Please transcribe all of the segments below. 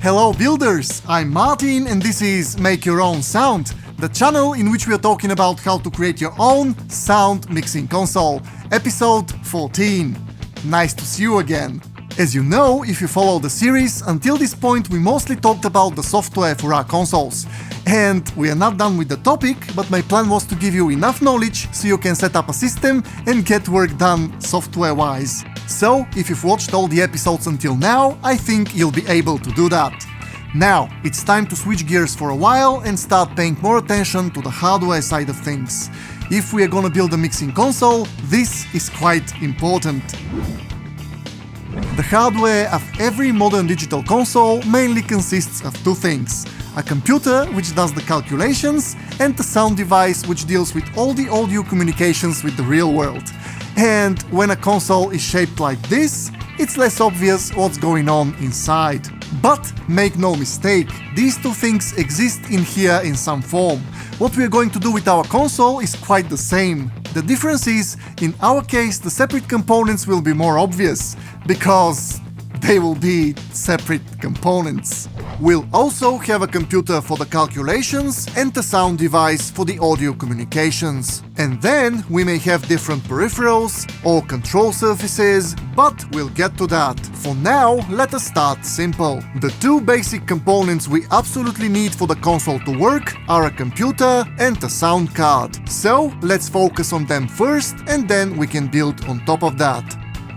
Hello builders, I'm Martin and this is Make Your Own Sound, the channel in which we are talking about how to create your own sound mixing console, episode 14. Nice to see you again. As you know, if you follow the series, until this point we mostly talked about the software for our consoles. And we are not done with the topic, but my plan was to give you enough knowledge so you can set up a system and get work done software-wise. So, if you've watched all the episodes until now, I think you'll be able to do that. Now, it's time to switch gears for a while and start paying more attention to the hardware side of things. If we are gonna build a mixing console, this is quite important. The hardware of every modern digital console mainly consists of two things: a computer, which does the calculations, and a sound device, which deals with all the audio communications with the real world. And when a console is shaped like this, it's less obvious what's going on inside. But make no mistake, these two things exist in here in some form. What we are going to do with our console is quite the same. The difference is, in our case, the separate components will be more obvious, because they will be separate components. We'll also have a computer for the calculations and a sound device for the audio communications. And then we may have different peripherals or control surfaces, but we'll get to that. For now, let us start simple. The two basic components we absolutely need for the console to work are a computer and a sound card. So let's focus on them first and then we can build on top of that.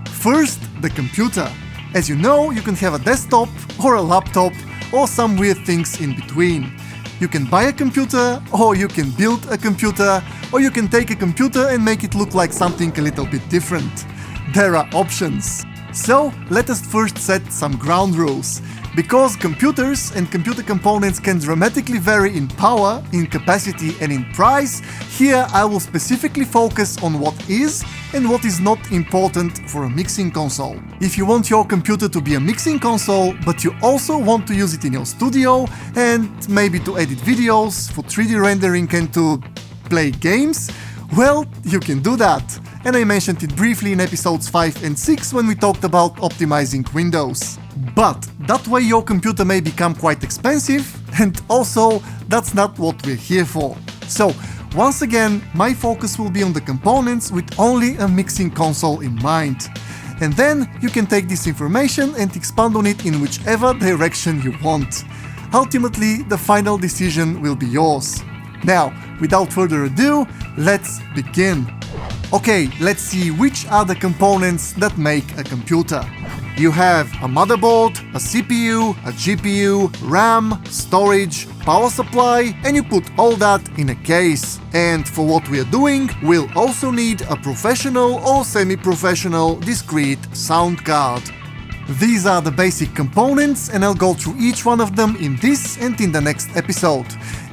First, the computer. As you know, you can have a desktop or a laptop or some weird things in between. You can buy a computer, or you can build a computer, or you can take a computer and make it look like something a little bit different. There are options. So let us first set some ground rules. Because computers and computer components can dramatically vary in power, in capacity and in price, here I will specifically focus on what is and what is not important for a mixing console. If you want your computer to be a mixing console, but you also want to use it in your studio and maybe to edit videos, for 3D rendering and to play games, well, you can do that. And I mentioned it briefly in episodes 5 and 6 when we talked about optimizing Windows. But that way your computer may become quite expensive, and also that's not what we're here for. So, once again, my focus will be on the components with only a mixing console in mind. And then you can take this information and expand on it in whichever direction you want. Ultimately, the final decision will be yours. Now, without further ado, let's begin. Okay, let's see which are the components that make a computer. You have a motherboard, a CPU, a GPU, RAM, storage, power supply, and you put all that in a case. And for what we are doing, we'll also need a professional or semi-professional discrete sound card. These are the basic components and I'll go through each one of them in this and in the next episode.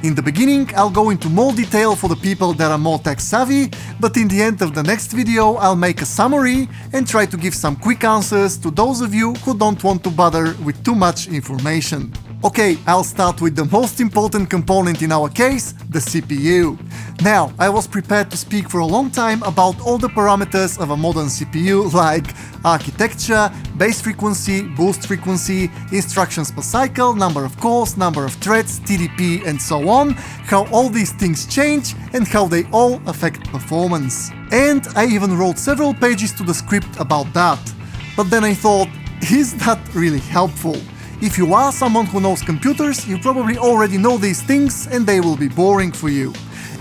In the beginning, I'll go into more detail for the people that are more tech savvy, but in the end of the next video, I'll make a summary and try to give some quick answers to those of you who don't want to bother with too much information. Okay, I'll start with the most important component in our case, the CPU. Now, I was prepared to speak for a long time about all the parameters of a modern CPU like architecture, base frequency, boost frequency, instructions per cycle, number of cores, number of threads, TDP and so on, how all these things change and how they all affect performance. And I even wrote several pages to the script about that. But then I thought, is that really helpful? If you are someone who knows computers, you probably already know these things and they will be boring for you.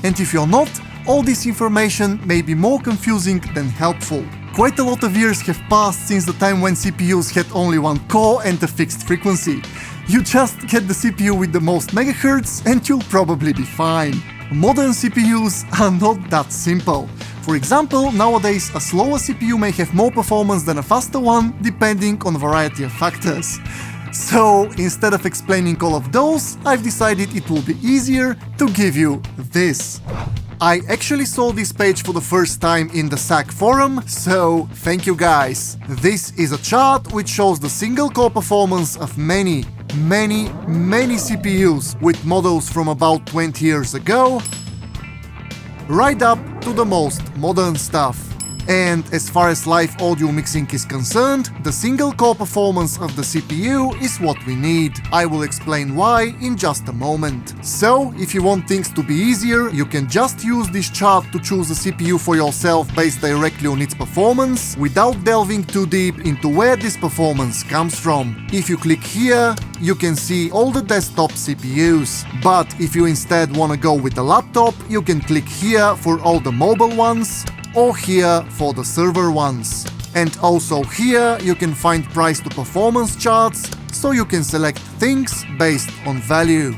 And if you're not, all this information may be more confusing than helpful. Quite a lot of years have passed since the time when CPUs had only one core and a fixed frequency. You just get the CPU with the most megahertz and you'll probably be fine. Modern CPUs are not that simple. For example, nowadays a slower CPU may have more performance than a faster one, depending on a variety of factors. So, instead of explaining all of those, I've decided it will be easier to give you this. I actually saw this page for the first time in the SAC forum, so thank you guys. This is a chart which shows the single core performance of many CPUs with models from about 20 years ago, right up to the most modern stuff. And as far as live audio mixing is concerned, the single core performance of the CPU is what we need. I will explain why in just a moment. So, if you want things to be easier, you can just use this chart to choose a CPU for yourself based directly on its performance, without delving too deep into where this performance comes from. If you click here, you can see all the desktop CPUs. But if you instead want to go with a laptop, you can click here for all the mobile ones, or here for the server ones. And also here you can find price to performance charts, so you can select things based on value.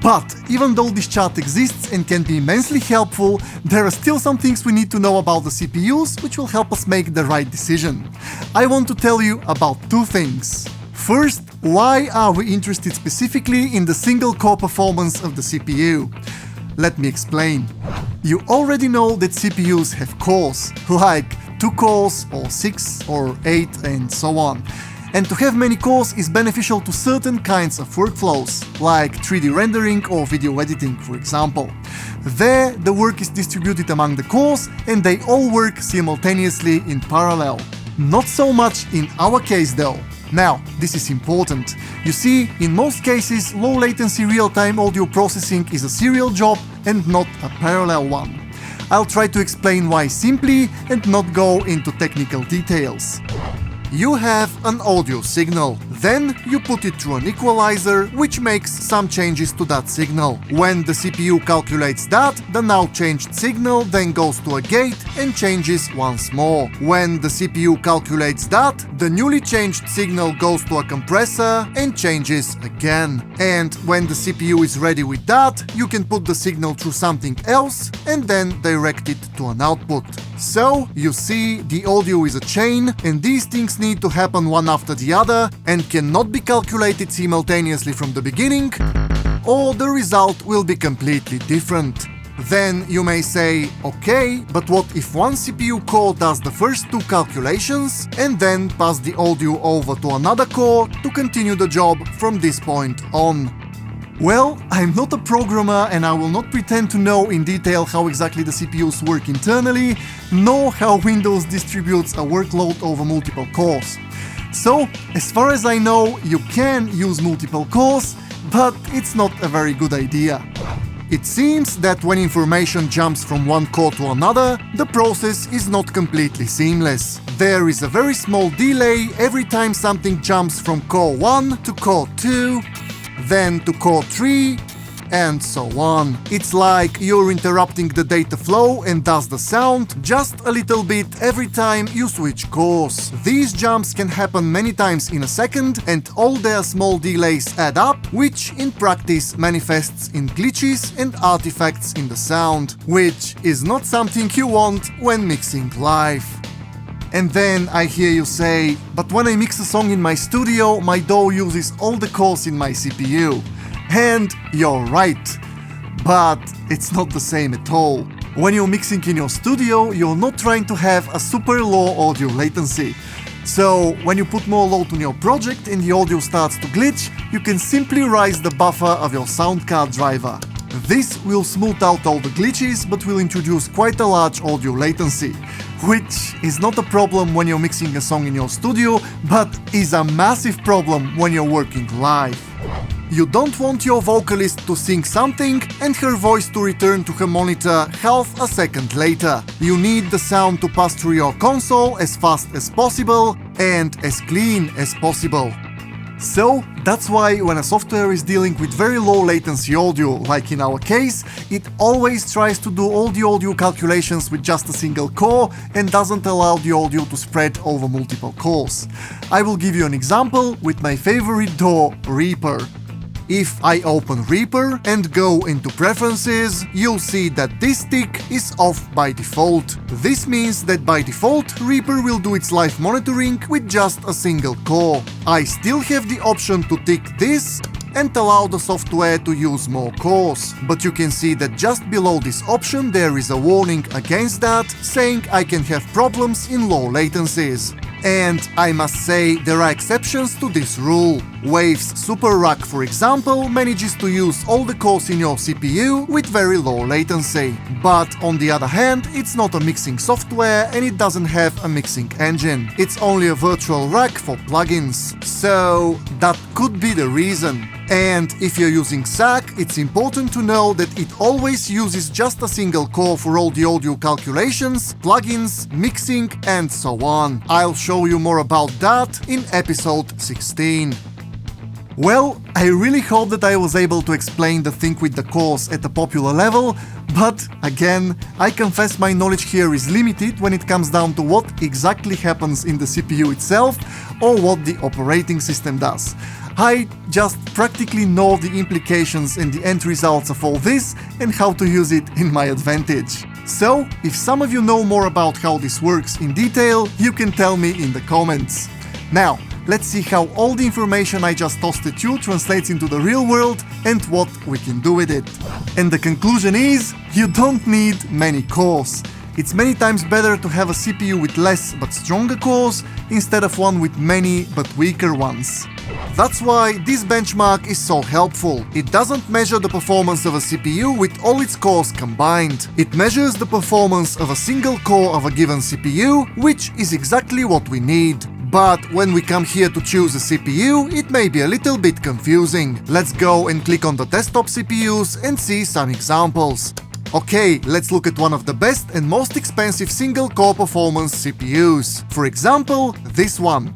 But even though this chart exists and can be immensely helpful, there are still some things we need to know about the CPUs which will help us make the right decision. I want to tell you about two things. First, why are we interested specifically in the single core performance of the CPU? Let me explain. You already know that CPUs have cores, like 2 cores or 6 or 8 and so on. And to have many cores is beneficial to certain kinds of workflows, like 3D rendering or video editing, for example. There, the work is distributed among the cores and they all work simultaneously in parallel. Not so much in our case though. Now, this is important. You see, in most cases, low latency real-time audio processing is a serial job and not a parallel one. I'll try to explain why simply and not go into technical details. You have an audio signal. Then you put it through an equalizer, which makes some changes to that signal. When the CPU calculates that, the now changed signal then goes to a gate and changes once more. When the CPU calculates that, the newly changed signal goes to a compressor and changes again. And when the CPU is ready with that, you can put the signal through something else and then direct it to an output. So, you see, the audio is a chain, and these things need to happen one after the other and cannot be calculated simultaneously from the beginning, or the result will be completely different. Then you may say, okay, but what if one CPU core does the first 2 calculations and then pass the audio over to another core to continue the job from this point on? Well, I'm not a programmer and I will not pretend to know in detail how exactly the CPUs work internally, nor how Windows distributes a workload over multiple cores. So, as far as I know, you can use multiple cores, but it's not a very good idea. It seems that when information jumps from one core to another, the process is not completely seamless. There is a very small delay every time something jumps from core 1 to core 2, then to core 3, and so on. It's like you're interrupting the data flow and thus the sound just a little bit every time you switch cores. These jumps can happen many times in a second, and all their small delays add up, which in practice manifests in glitches and artifacts in the sound, which is not something you want when mixing live. And then I hear you say, but when I mix a song in my studio, my DAW uses all the cores in my CPU. And you're right, but it's not the same at all. When you're mixing in your studio, you're not trying to have a super low audio latency. So when you put more load on your project and the audio starts to glitch, you can simply raise the buffer of your sound card driver. This will smooth out all the glitches, but will introduce quite a large audio latency, which is not a problem when you're mixing a song in your studio, but is a massive problem when you're working live. You don't want your vocalist to sing something and her voice to return to her monitor half a second later. You need the sound to pass through your console as fast as possible and as clean as possible. So, that's why when a software is dealing with very low latency audio, like in our case, it always tries to do all the audio calculations with just a single core and doesn't allow the audio to spread over multiple cores. I will give you an example with my favorite DAW, Reaper. If I open Reaper and go into Preferences, you'll see that this tick is off by default. This means that by default, Reaper will do its live monitoring with just a single core. I still have the option to tick this and allow the software to use more cores. But you can see that just below this option there is a warning against that, saying I can have problems in low latencies. And I must say there are exceptions to this rule. Wave's Super Rack, for example, manages to use all the cores in your CPU with very low latency. But on the other hand, it's not a mixing software and it doesn't have a mixing engine. It's only a virtual rack for plugins. So that could be the reason. And if you're using SAC, it's important to know that it always uses just a single core for all the audio calculations, plugins, mixing, and so on. I'll show you more about that in episode 16. Well, I really hope that I was able to explain the thing with the cores at a popular level, but again, I confess my knowledge here is limited when it comes down to what exactly happens in the CPU itself or what the operating system does. I just practically know the implications and the end results of all this and how to use it in my advantage. So, if some of you know more about how this works in detail, you can tell me in the comments. Now, let's see how all the information I just tossed at you translates into the real world and what we can do with it. And the conclusion is, you don't need many cores. It's many times better to have a CPU with less but stronger cores instead of one with many but weaker ones. That's why this benchmark is so helpful. It doesn't measure the performance of a CPU with all its cores combined. It measures the performance of a single core of a given CPU, which is exactly what we need. But when we come here to choose a CPU, it may be a little bit confusing. Let's go and click on the desktop CPUs and see some examples. Okay, let's look at one of the best and most expensive single-core performance CPUs. For example, this one.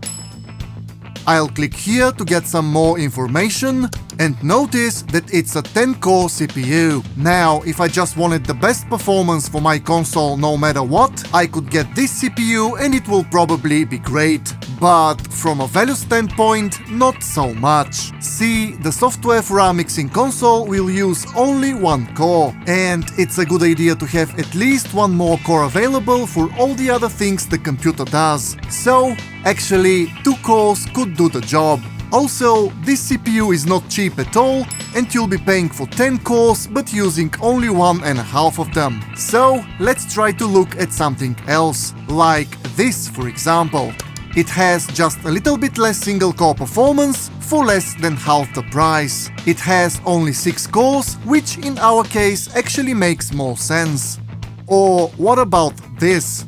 I'll click here to get some more information and notice that it's a 10-core CPU. Now, if I just wanted the best performance for my console no matter what, I could get this CPU and it will probably be great. But from a value standpoint, not so much. See, the software for our mixing console will use only one core, and it's a good idea to have at least one more core available for all the other things the computer does. So, actually, 2 cores could do the job. Also, this CPU is not cheap at all, and you'll be paying for 10 cores but using only 1.5 of them. So, let's try to look at something else, like this for example. It has just a little bit less single-core performance for less than half the price. It has only 6 cores, which in our case actually makes more sense. Or what about this?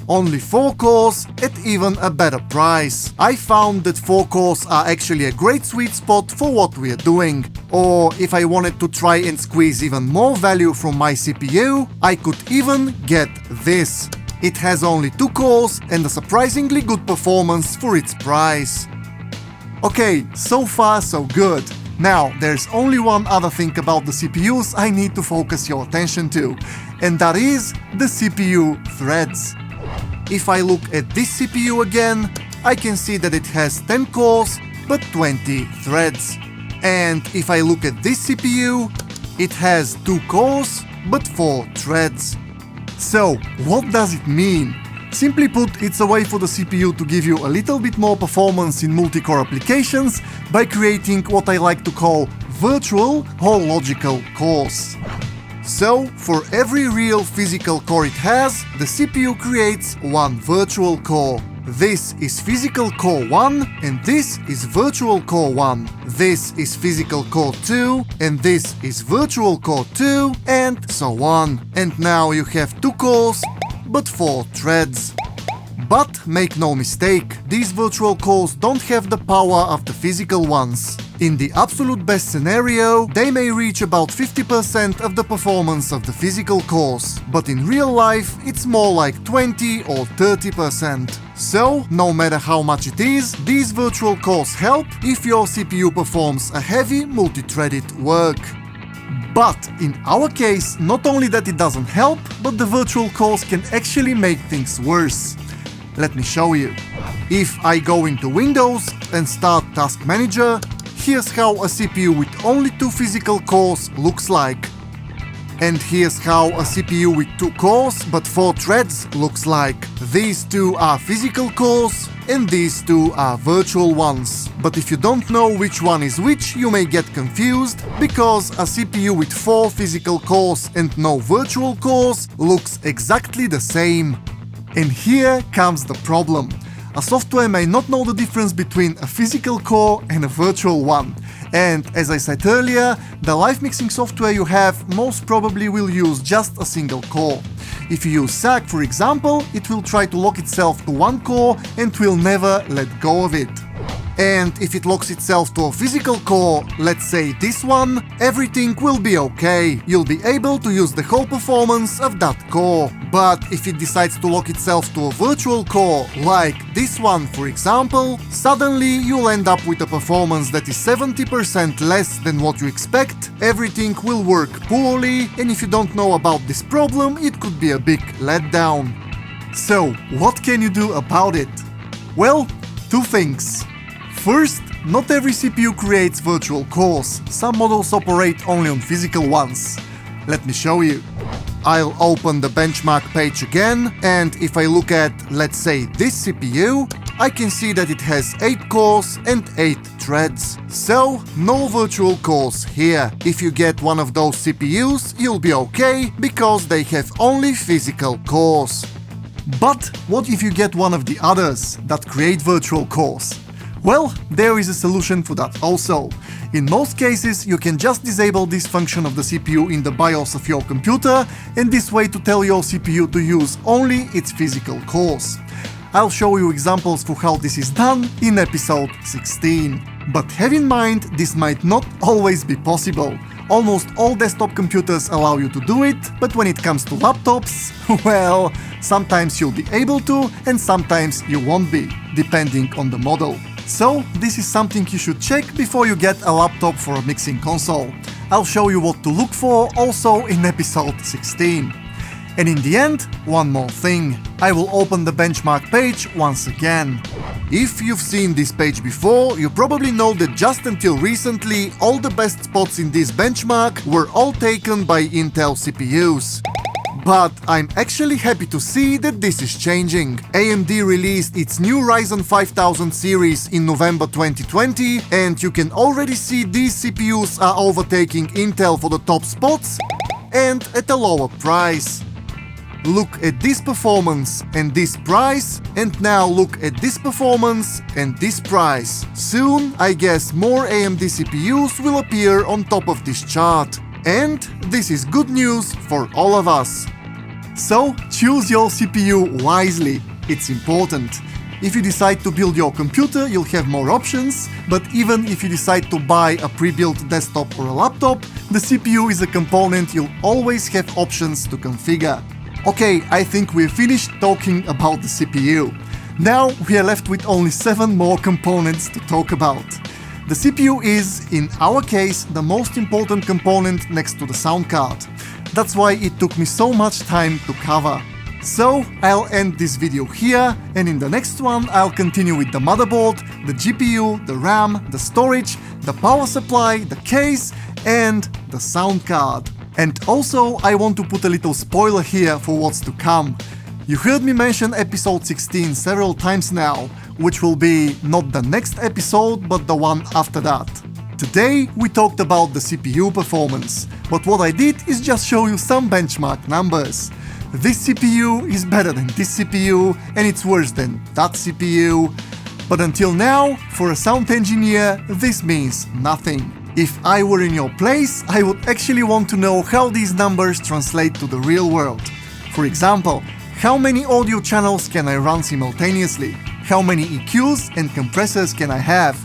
Only 4 cores at even a better price. I found that 4 cores are actually a great sweet spot for what we are doing. Or if I wanted to try and squeeze even more value from my CPU, I could even get this. It has only 2 cores and a surprisingly good performance for its price. Okay, so far so good. Now, there's only one other thing about the CPUs I need to focus your attention to, and that is the CPU threads. If I look at this CPU again, I can see that it has 10 cores but 20 threads. And if I look at this CPU, it has 2 cores but 4 threads. So, what does it mean? Simply put, it's a way for the CPU to give you a little bit more performance in multi-core applications by creating what I like to call virtual or logical cores. So, for every real physical core it has, the CPU creates one virtual core. This is physical core 1 and this is virtual core 1. This is physical core 2 and this is virtual core 2 and so on. And now you have 2 cores but 4 threads. But make no mistake, these virtual cores don't have the power of the physical ones. In the absolute best scenario, they may reach about 50% of the performance of the physical cores, but in real life it's more like 20 or 30%. So, no matter how much it is, these virtual cores help if your CPU performs a heavy multi-threaded work. But in our case, not only that it doesn't help, but the virtual cores can actually make things worse. Let me show you. If I go into Windows and start Task Manager, here's how a CPU with only 2 physical cores looks like. And here's how a CPU with 2 cores but 4 threads looks like. These 2 are physical cores and these 2 are virtual ones. But if you don't know which one is which, you may get confused, because a CPU with 4 physical cores and no virtual cores looks exactly the same. And here comes the problem. A software may not know the difference between a physical core and a virtual one. And as I said earlier, the live mixing software you have most probably will use just a single core. If you use SAC, for example, it will try to lock itself to one core and will never let go of it. And if it locks itself to a physical core, let's say this one, everything will be okay. You'll be able to use the whole performance of that core. But if it decides to lock itself to a virtual core, like this one for example, suddenly you'll end up with a performance that is 70% less than what you expect, everything will work poorly, and if you don't know about this problem, it could be a big letdown. So, what can you do about it? Well, two things. First, not every CPU creates virtual cores. Some models operate only on physical ones. Let me show you. I'll open the benchmark page again, and if I look at, let's say, this CPU, I can see that it has 8 cores and 8 threads. So, no virtual cores here. If you get one of those CPUs, you'll be okay, because they have only physical cores. But what if you get one of the others that create virtual cores? Well, there is a solution for that also. In most cases, you can just disable this function of the CPU in the BIOS of your computer, and this way to tell your CPU to use only its physical cores. I'll show you examples for how this is done in episode 16. But have in mind, this might not always be possible. Almost all desktop computers allow you to do it, but when it comes to laptops, well, sometimes you'll be able to, and sometimes you won't be, depending on the model. So, this is something you should check before you get a laptop for a mixing console. I'll show you what to look for also in episode 16. And in the end, one more thing. I will open the benchmark page once again. If you've seen this page before, you probably know that just until recently, all the best spots in this benchmark were all taken by Intel CPUs. But I'm actually happy to see that this is changing. AMD released its new Ryzen 5000 series in November 2020, and you can already see these CPUs are overtaking Intel for the top spots and at a lower price. Look at this performance and this price, and now look at this performance and this price. Soon, I guess more AMD CPUs will appear on top of this chart. And this is good news for all of us. So, choose your CPU wisely. It's important. If you decide to build your computer, you'll have more options, but even if you decide to buy a pre-built desktop or a laptop, the CPU is a component you'll always have options to configure. Okay, I think we're finished talking about the CPU. Now we are left with only 7 more components to talk about. The CPU is, in our case, the most important component next to the sound card. That's why it took me so much time to cover. So, I'll end this video here, and in the next one I'll continue with the motherboard, the GPU, the RAM, the storage, the power supply, the case, and the sound card. And also, I want to put a little spoiler here for what's to come. You heard me mention episode 16 several times now, which will be not the next episode, but the one after that. Today we talked about the CPU performance, but what I did is just show you some benchmark numbers. This CPU is better than this CPU, and it's worse than that CPU. But until now, for a sound engineer, this means nothing. If I were in your place, I would actually want to know how these numbers translate to the real world. For example, how many audio channels can I run simultaneously? How many EQs and compressors can I have?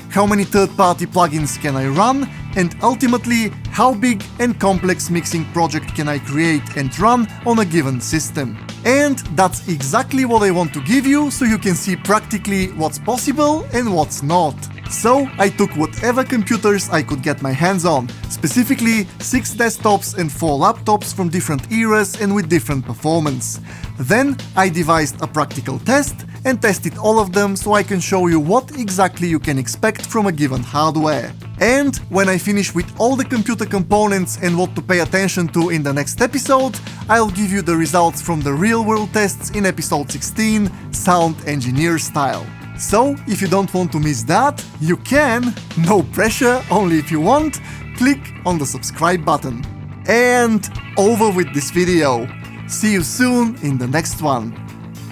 How many third-party plugins can I run? And ultimately, how big and complex mixing project can I create and run on a given system? And that's exactly what I want to give you, so you can see practically what's possible and what's not. So I took whatever computers I could get my hands on, specifically 6 desktops and 4 laptops from different eras and with different performance. Then I devised a practical test and tested all of them so I can show you what exactly you can expect from a given hardware. And when I finish with all the computer components and what to pay attention to in the next episode, I'll give you the results from the real-world tests in episode 16, Sound Engineer style. So, if you don't want to miss that, you can, no pressure, only if you want, click on the subscribe button. And over with this video. See you soon in the next one.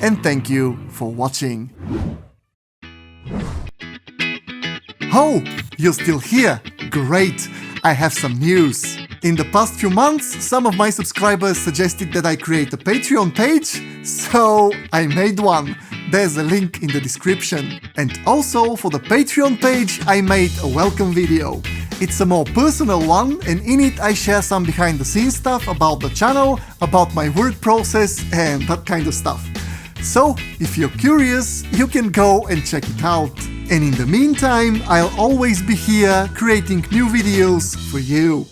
And thank you for watching. Oh, you're still here? Great! I have some news. In the past few months, some of my subscribers suggested that I create a Patreon page, so I made one. There's a link in the description. And also for the Patreon page, I made a welcome video. It's a more personal one, and in it I share some behind the scenes stuff about the channel, about my work process and that kind of stuff. So, if you're curious, you can go and check it out. And in the meantime, I'll always be here creating new videos for you.